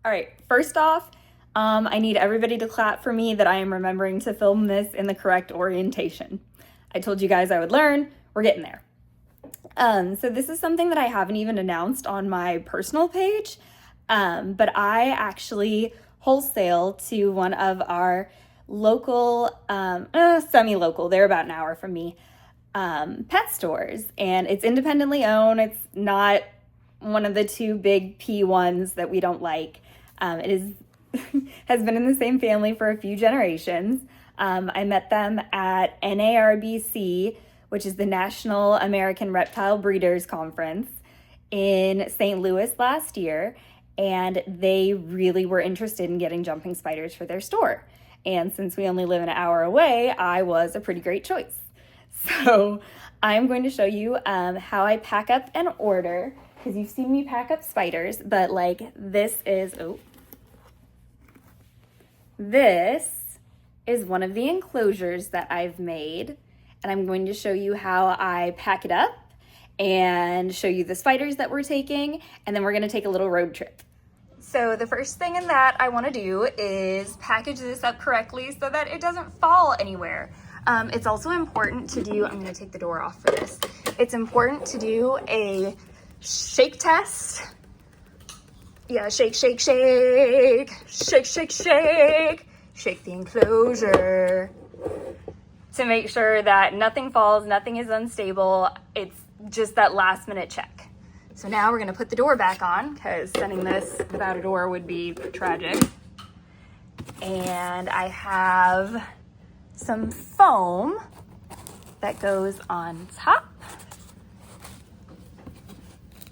All right, first off, I need everybody to clap for me that I am remembering to film this in the correct orientation. I told you guys I would learn. We're getting there. So this is something that I haven't even announced on my personal page, but I actually wholesale to one of our local, semi-local, they're about an hour from me, pet stores, and it's independently owned. It's not one of the two big P ones that we don't like. It is has been in the same family for a few generations. I met them at NARBC, which is the National American Reptile Breeders Conference in St. Louis last year, and they really were interested in getting jumping spiders for their store. And since we only live an hour away, I was a pretty great choice. So I'm going to show you how I pack up an order, because you've seen me pack up spiders, but like this is one of the enclosures that I've made, and I'm going to show you how I pack it up and show you the spiders that we're taking, and then we're going to take a little road trip. So the first thing in that I want to do is package this up correctly so that it doesn't fall anywhere. It's also important to do, I'm going to take the door off for this. It's important to do a shake test. Yeah, shake, shake, shake, shake, shake, shake, shake the enclosure to make sure that nothing falls, nothing is unstable. It's just that last minute check. So now we're gonna put the door back on, because sending this without a door would be tragic. And I have some foam that goes on top.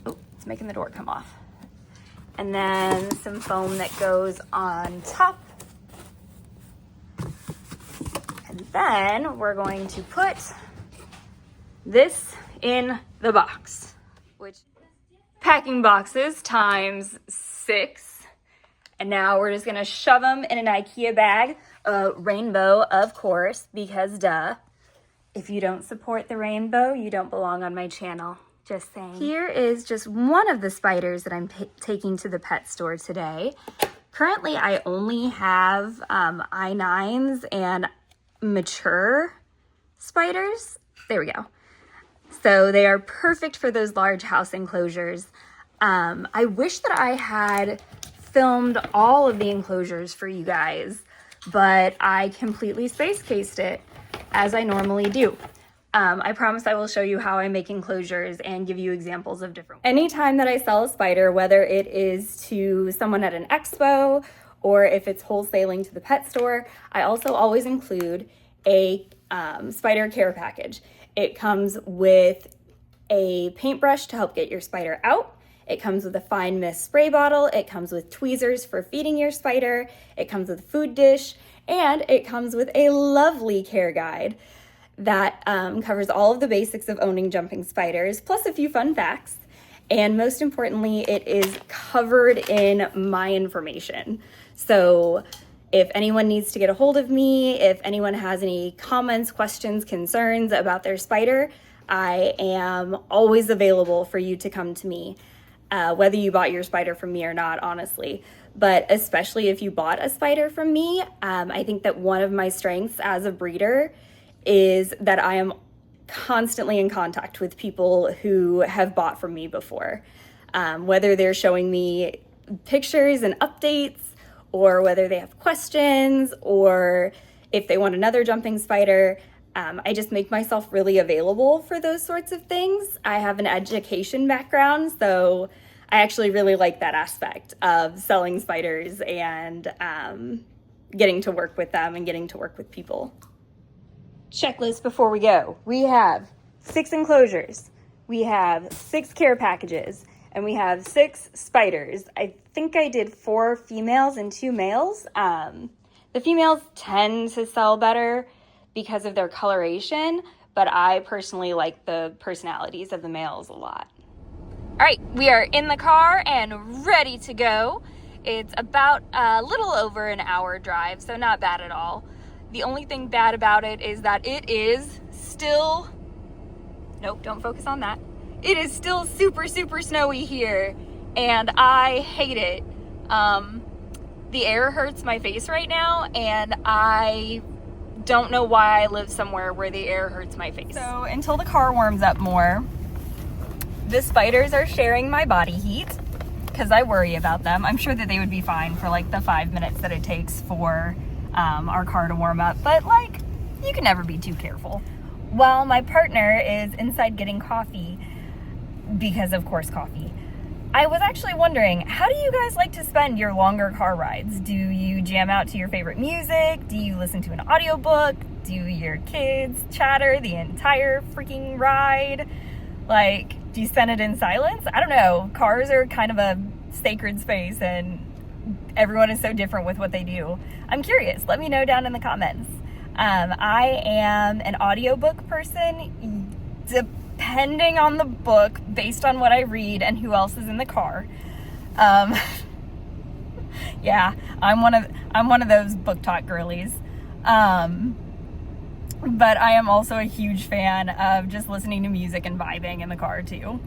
Oh, it's making the door come off. And then some foam that goes on top. And then we're going to put this in the box, which packing boxes times 6. And now we're just gonna shove them in an IKEA bag, rainbow, of course, because duh. If you don't support the rainbow, you don't belong on my channel. Just saying. Here is just one of the spiders that I'm taking to the pet store today. Currently, I only have I9s and mature spiders. There we go. So they are perfect for those large house enclosures. I wish that I had filmed all of the enclosures for you guys, but I completely space cased it, as I normally do. I promise I will show you how I make enclosures and give you examples of different. Anytime that I sell a spider, whether it is to someone at an expo or if it's wholesaling to the pet store, I also always include a spider care package. It comes with a paintbrush to help get your spider out. It comes with a fine mist spray bottle. It comes with tweezers for feeding your spider. It comes with a food dish, and it comes with a lovely care guide that covers all of the basics of owning jumping spiders, plus a few fun facts. And most importantly, it is covered in my information. So if anyone needs to get a hold of me, if anyone has any comments, questions, concerns about their spider, I am always available for you to come to me, whether you bought your spider from me or not, honestly. But especially if you bought a spider from me, I think that one of my strengths as a breeder is that I am constantly in contact with people who have bought from me before, whether they're showing me pictures and updates, or whether they have questions, or if they want another jumping spider. I just make myself really available for those sorts of things. I have an education background, so I actually really like that aspect of selling spiders and getting to work with them and getting to work with people. Checklist before we go. We have 6 enclosures, we have 6 care packages, and we have 6 spiders. I think I did 4 females and 2 males. The females tend to sell better because of their coloration, but I personally like the personalities of the males a lot. All right, we are in the car and ready to go. It's about a little over an hour drive, so not bad at all. The only thing bad about it is that it is still, nope, don't focus on that. It is still super, super snowy here, and I hate it. The air hurts my face right now, and I don't know why I live somewhere where the air hurts my face. So until the car warms up more, the spiders are sharing my body heat because I worry about them. I'm sure that they would be fine for like the 5 minutes that it takes for our car to warm up, but like, you can never be too careful. While my partner is inside getting coffee, because of course coffee, I was actually wondering, how do you guys like to spend your longer car rides? Do you jam out to your favorite music? Do you listen to an audiobook? Do your kids chatter the entire freaking ride? Like, do you spend it in silence? I don't know. Cars are kind of a sacred space, and everyone is so different with what they do. I'm curious. Let me know down in the comments. I am an audiobook person, depending on the book, based on what I read and who else is in the car. Yeah, I'm one of those book talk girlies. But I am also a huge fan of just listening to music and vibing in the car too.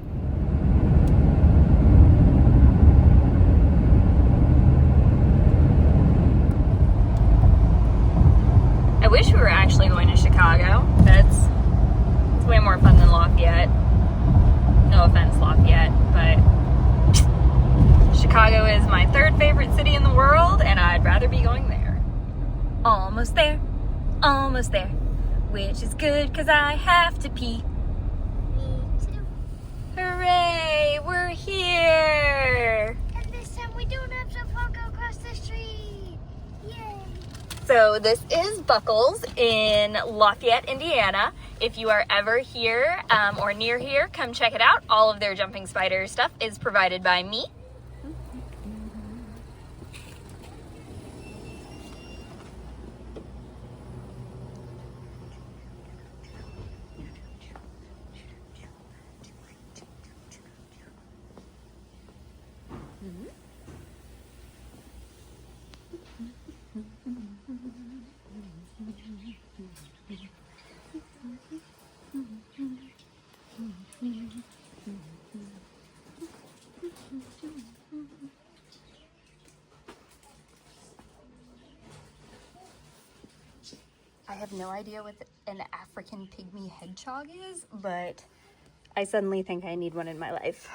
I wish we were actually going to Chicago. It's way more fun than Lafayette. No offense, Lafayette, but Chicago is my third favorite city in the world, and I'd rather be going there. Almost there, which is good because I have to pee. Me too. Hooray, we're here. And this time we don't have to walk across the street. Yay. So this is Buckles in Lafayette, Indiana. If you are ever here or near here, come check it out. All of their jumping spider stuff is provided by me. I have no idea what an African pygmy hedgehog is, but I suddenly think I need one in my life.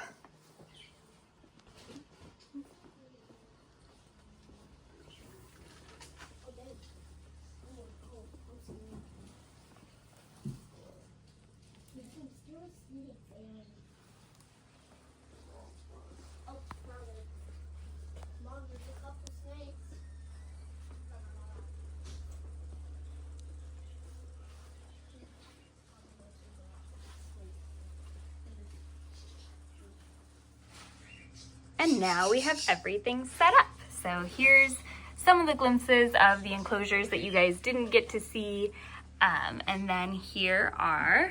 And now we have everything set up. So here's some of the glimpses of the enclosures that you guys didn't get to see. And then here are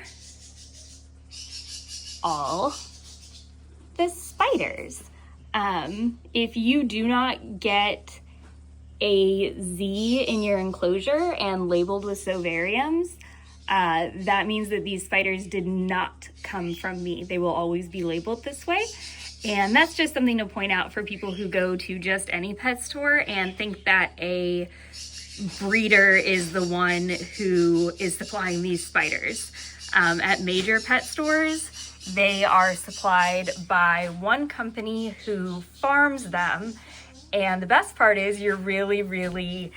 all the spiders. If you do not get a Z in your enclosure and labeled with Sovariums, that means that these spiders did not come from me. They will always be labeled this way. And that's just something to point out for people who go to just any pet store and think that a breeder is the one who is supplying these spiders. At major pet stores, they are supplied by one company who farms them. And the best part is you're really, really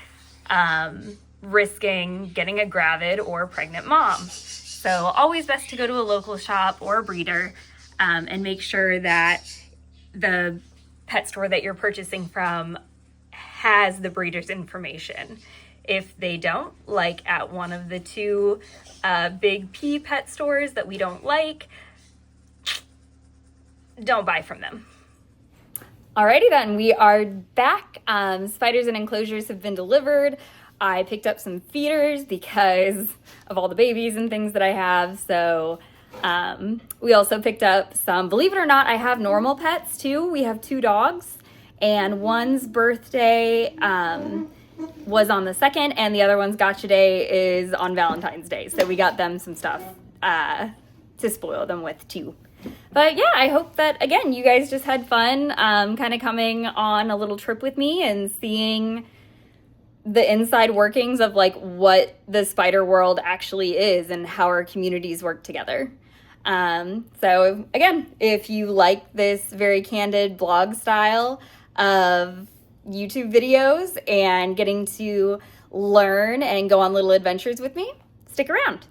risking getting a gravid or pregnant mom. So always best to go to a local shop or a breeder and make sure that the pet store that you're purchasing from has the breeder's information. If they don't, like at one of the two big P pet stores that we don't like, don't buy from them. Alrighty then, we are back. Spiders and enclosures have been delivered. I picked up some feeders because of all the babies and things that I have. So we also picked up some, believe it or not, I have normal pets too. We have 2 dogs, and one's birthday was on the 2nd, and the other one's gotcha day is on Valentine's Day. So we got them some stuff to spoil them with too. But yeah, I hope that, again, you guys just had fun kind of coming on a little trip with me and seeing the inside workings of like what the spider world actually is and how our communities work together. So again, if you like this very candid blog style of YouTube videos and getting to learn and go on little adventures with me, stick around.